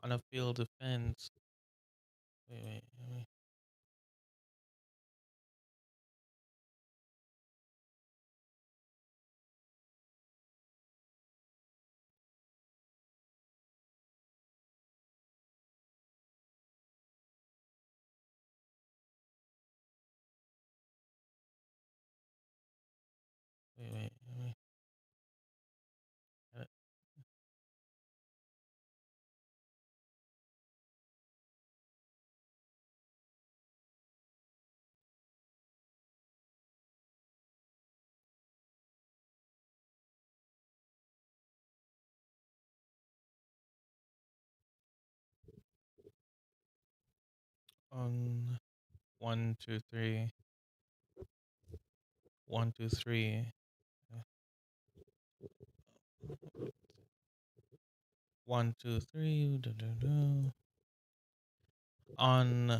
On a field defense. Wait, wait, wait, wait, wait, wait, wait, on 1, 2, 3, 1, 2, 3, uh, 1, 2, 3. On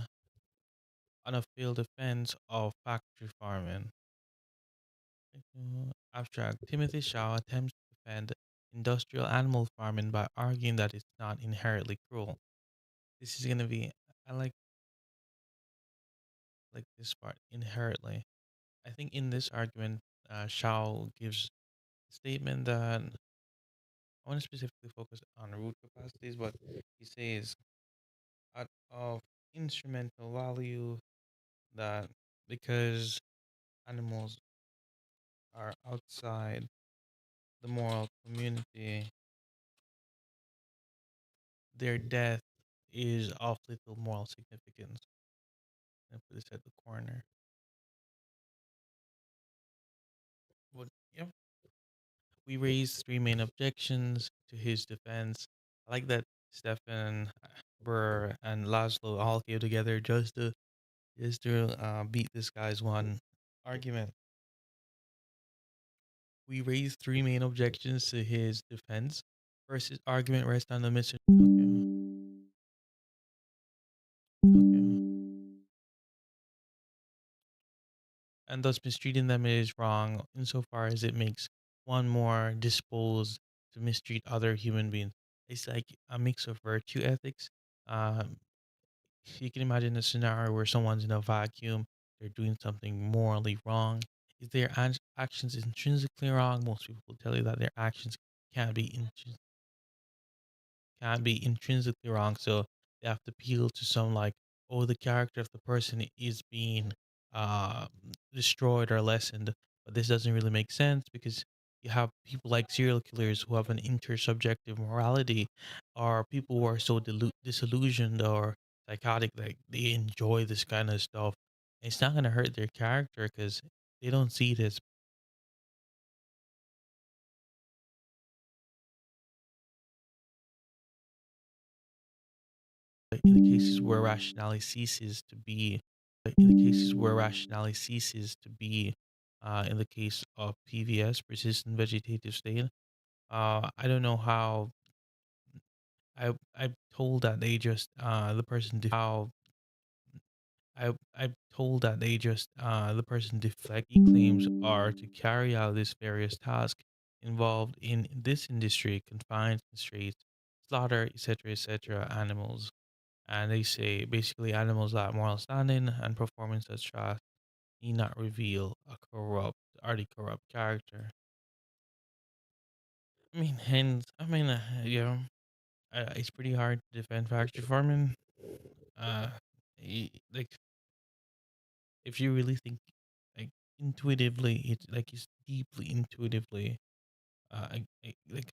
on a field defense of factory farming. Abstract. Timothy Shaw attempts to defend industrial animal farming by arguing that it's not inherently cruel. This is gonna be. I like this part inherently. I think in this argument, Shaw gives a statement that I want to specifically focus on root capacities, but he says out of instrumental value that because animals are outside the moral community, their death is of little moral significance. And put this at the corner. But yeah, we raised three main objections to his defense. I like that Stefan Burr and Laszlo all came together just to beat this guy's one argument. We raised three main objections to his defense. First, his argument rests on the mission. Okay. And thus mistreating them is wrong insofar as it makes one more disposed to mistreat other human beings. It's like a mix of virtue ethics. Um, you can imagine a scenario where someone's in a vacuum, they're doing something morally wrong. If their actions intrinsically wrong, most people will tell you that their actions can't be can't be intrinsically wrong. So they have to appeal to some like, oh, the character of the person is being uh, destroyed or lessened. But this doesn't really make sense because you have people like serial killers who have an intersubjective morality, or people who are so disillusioned or psychotic that they enjoy this kind of stuff. It's not going to hurt their character because they don't see it as in the cases where rationality ceases to be in the cases where rationality ceases to be in the case of PVS, persistent vegetative state. I don't know how I'm told that they just the person how I'm told that they just the person deflect claims are to carry out this various task involved in this industry, confined, constrained, slaughter, etc., animals. And they say basically animals lack moral standing and performance such tasks need not reveal a corrupt, already corrupt character. I mean, hence, it's pretty hard to defend factory farming. Uh, like if you really think like intuitively, it's deeply intuitively. Like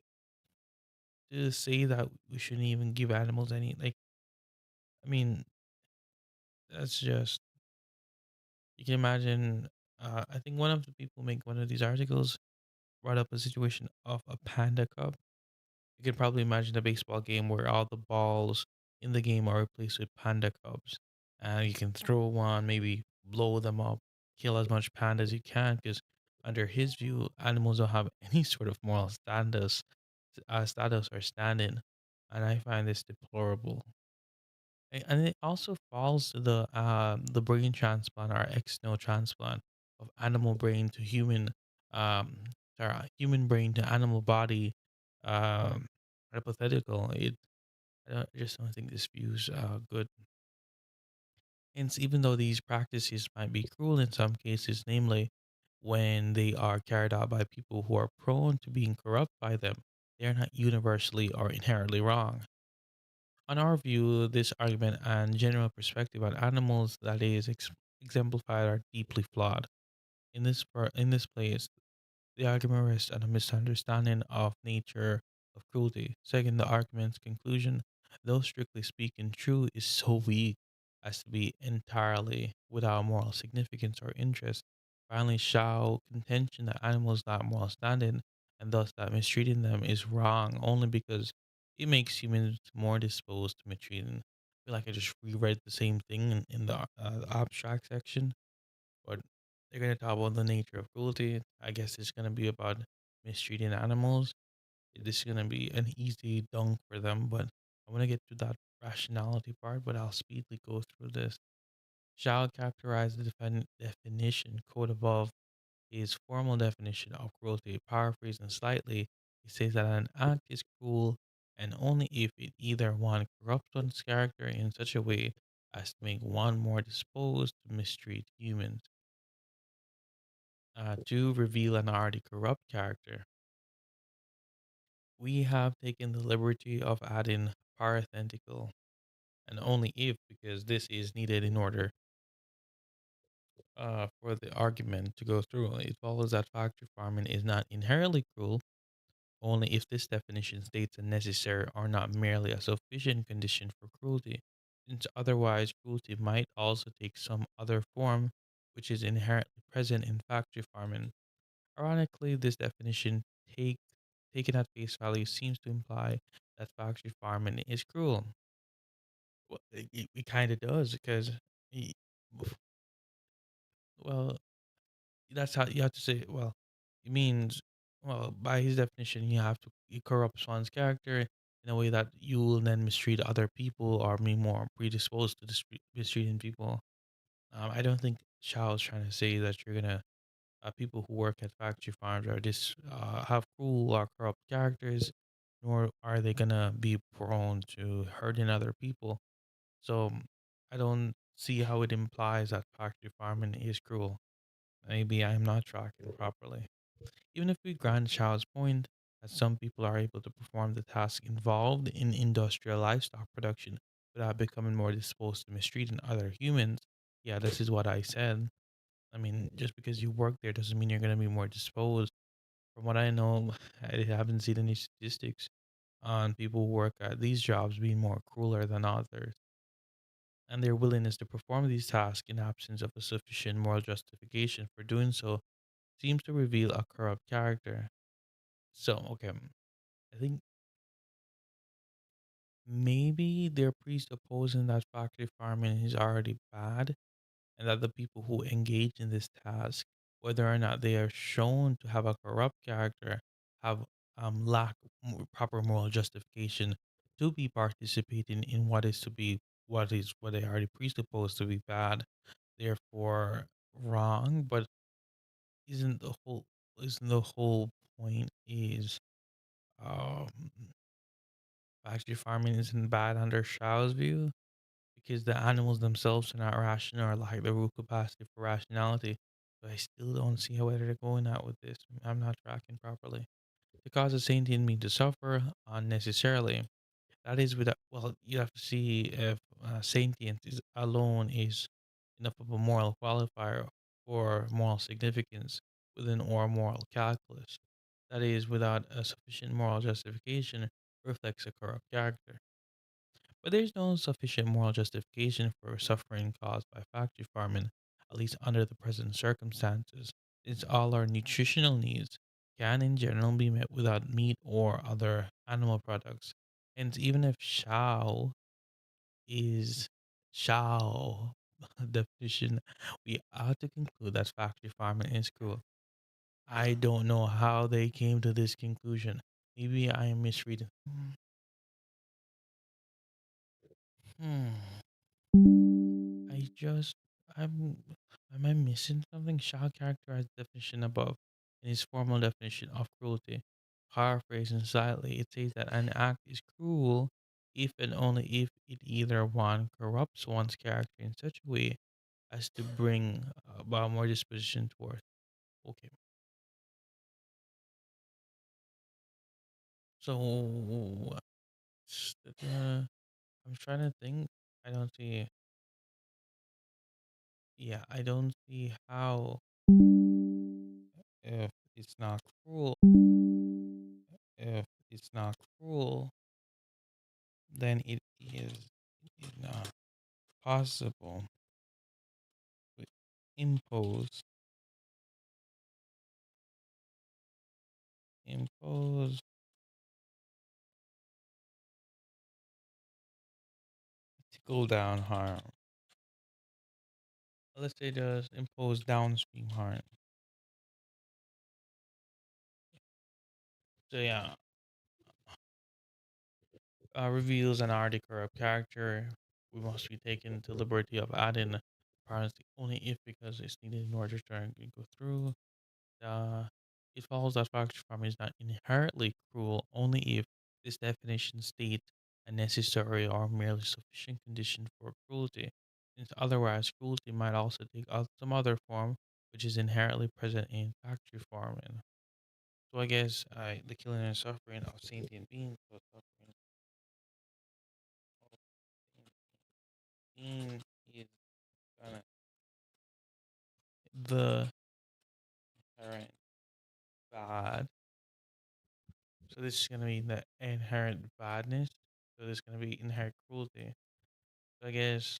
to say that we shouldn't even give animals any like. I mean, that's just you can imagine. I think one of the people make one of these articles brought up a situation of a panda cub. You can probably imagine a baseball game where all the balls in the game are replaced with panda cubs. And you can throw one, maybe blow them up, kill as much panda as you can, because under his view, animals don't have any sort of moral status or standing. And I find this deplorable. And it also falls to the brain transplant or ex nihilo transplant of animal brain to human um human brain to animal body um hypothetical. I just don't think this view's good. Hence, even though these practices might be cruel in some cases, namely when they are carried out by people who are prone to being corrupt by them, they are not universally or inherently wrong. On our view, this argument and general perspective on animals that is exemplified are deeply flawed. In this place, the argument rests on a misunderstanding of nature of cruelty. Second, the argument's conclusion, though strictly speaking true, is so weak as to be entirely without moral significance or interest. Finally, Shao contention that animals lack moral standing and thus that mistreating them is wrong only because it makes humans more disposed to mistreating. I feel like I just reread the same thing in the abstract section, but they're going to talk about the nature of cruelty. I guess it's going to be about mistreating animals. This is going to be an easy dunk for them, but I want to get to that rationality part, but I'll speedily go through this. Shall characterize the definition quote above his formal definition of cruelty. Paraphrasing slightly, he says that an act is cruel and only if it either one corrupts one's character in such a way as to make one more disposed to mistreat humans. To reveal an already corrupt character, we have taken the liberty of adding parenthetical and only if because this is needed in order for the argument to go through. It follows that factory farming is not inherently cruel only if this definition states a necessary or not merely a sufficient condition for cruelty, since otherwise cruelty might also take some other form which is inherently present in factory farming. Ironically, this definition, take, taken at face value, seems to imply that factory farming is cruel. Well, it kind of does because, y- well, that's how you have to say. Well, it means, well, by his definition, you have to it corrupts one's character in a way that you will then mistreat other people or be more predisposed to mistreating people. I don't think Shao is trying to say that you're gonna people who work at factory farms are just have cruel or corrupt characters, nor are they gonna be prone to hurting other people. So I don't see how it implies that factory farming is cruel. Maybe I'm not tracking properly. Even if we grant Shao's point that some people are able to perform the task involved in industrial livestock production without becoming more disposed to mistreating other humans, yeah, this is what I said. I mean, just because you work there doesn't mean you're going to be more disposed. From what I know, I haven't seen any statistics on people who work at these jobs being more crueler than others. And their willingness to perform these tasks in absence of a sufficient moral justification for doing so seems to reveal a corrupt character. So, okay, I think maybe they're presupposing that factory farming is already bad and that the people who engage in this task, whether or not they are shown to have a corrupt character, have lack proper moral justification to be participating in what is to be what they already presuppose to be bad, therefore wrong. But isn't the whole isn't the whole point is um factory farming isn't bad under Shao's view? Because the animals themselves are not rational or lack the root capacity for rationality. But I still don't see how they're going out with this. I'm not tracking properly. To cause a sentient being to suffer unnecessarily. That is without, well, you have to see if sentience is alone is enough of a moral qualifier or moral significance within or moral calculus. That is, without a sufficient moral justification, reflects a corrupt character. But there's no sufficient moral justification for suffering caused by factory farming, at least under the present circumstances, since all our nutritional needs can in general be met without meat or other animal products. Hence, even if is Shao definition, we ought to conclude that factory farming is cruel. I don't know how they came to this conclusion. Maybe I am misreading. Hmm. I just I'm am I missing something? Shaw characterized the definition above in his formal definition of cruelty. Paraphrasing slightly, it says that an act is cruel if and only if it either one corrupts one's character in such a way as to bring about more disposition toward. Okay, so I'm trying to think. I don't see. Yeah, I don't see how if it's not cruel. If it's not cruel, then it is not possible to impose impose tickle down harm. Let's say just impose downstream harm. So yeah, reveals an already corrupt character. We must be taken the liberty of adding privacy only if because it's needed in order to go through. Uh, it follows that factory farming is not inherently cruel only if this definition states a necessary or merely sufficient condition for cruelty. Since otherwise, cruelty might also take some other form, which is inherently present in factory farming. So I guess the killing and suffering of sentient beings, so suffering of sentient being is gonna the inherent bad. So this is gonna be the inherent badness. So there's gonna be inherent cruelty. So I guess,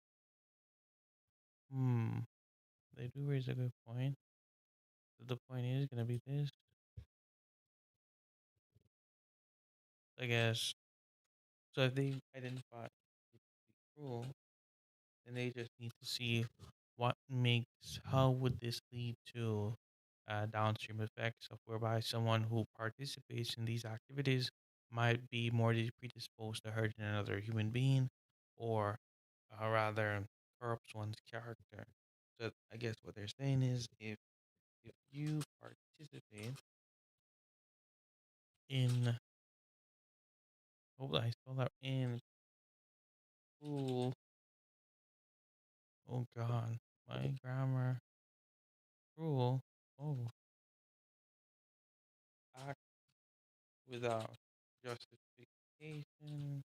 hmm, they do raise a good point. So the point is gonna be this. I guess. So if they identify it to be cruel, then they just need to see how would this lead to downstream effects of whereby someone who participates in these activities might be more predisposed to hurting another human being, or rather corrupts one's character. So I guess what they're saying is if you participate in, oh, I spell that in cruel. Oh God, my grammar. Cruel. Oh, act without justification.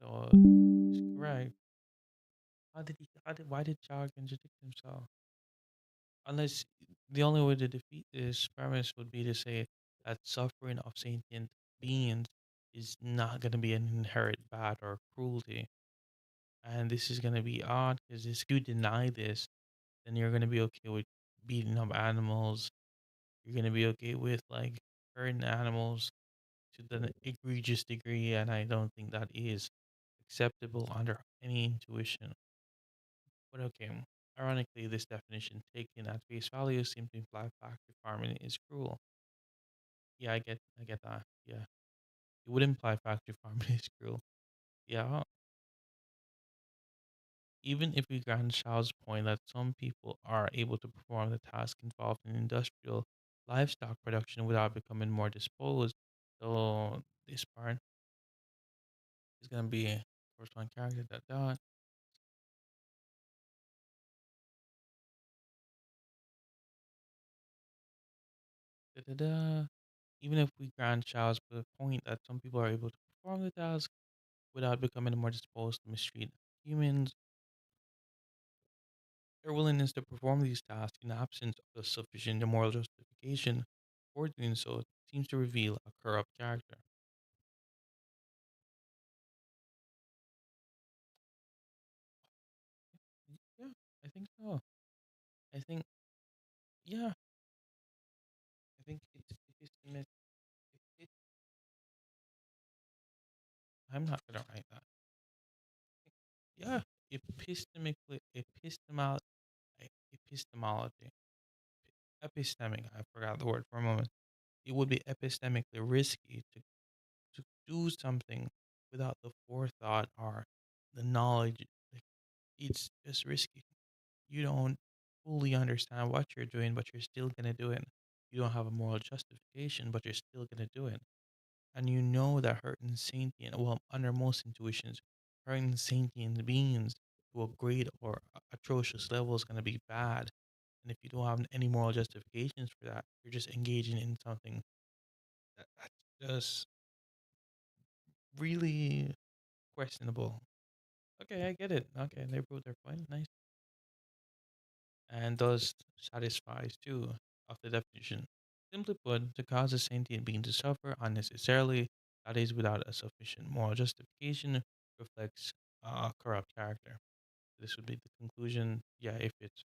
So it's correct. Why did Chao contradict himself? Unless the only way to defeat this premise would be to say that suffering of sentient beings is not going to be an inherent bad or cruelty. And this is going to be odd because if you deny this, then you're going to be okay with beating up animals. You're going to be okay with like hurting animals to the egregious degree. And I don't think that is acceptable under any intuition. But okay, ironically, this definition taken at face value seems to imply factory farming is cruel. Yeah, I get that. Yeah, it would imply factory farming is cruel. Yeah, even if we grant Shaw's point that some people are able to perform the task involved in industrial livestock production without becoming more disposed, so this part is gonna be a corresponding character da da. Even if we grant Shaw's point that some people are able to perform the task without becoming more disposed to mistreat humans, their willingness to perform these tasks in absence of a sufficient moral justification for doing so seems to reveal a corrupt character. Yeah, I think so. I think, yeah, I think it, I'm not gonna write that. Yeah, epistemology, epistemic. I forgot the word for a moment. It would be epistemically risky to do something without the forethought or the knowledge. Like, it's just risky. You don't fully understand what you're doing, but you're still gonna do it. You don't have a moral justification, but you're still gonna do it. and you know that hurting sentient, well, under most intuitions, hurting sentient beings to a great or atrocious level is going to be bad. And if you don't have any moral justifications for that, you're just engaging in something that's just really questionable. Okay, I get it. Okay, they proved their point. Nice. And thus satisfies too of the definition. Simply put, to cause a sentient being to suffer unnecessarily, that is without a sufficient moral justification, reflects a corrupt character. This would be the conclusion. Yeah, if it's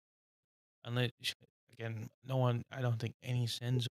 unless again, no one. I don't think any sense.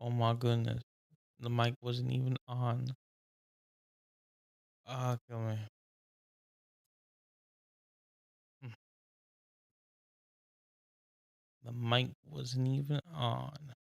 Oh my goodness. The mic wasn't even on. Ah, kill me. Hmm. The mic wasn't even on.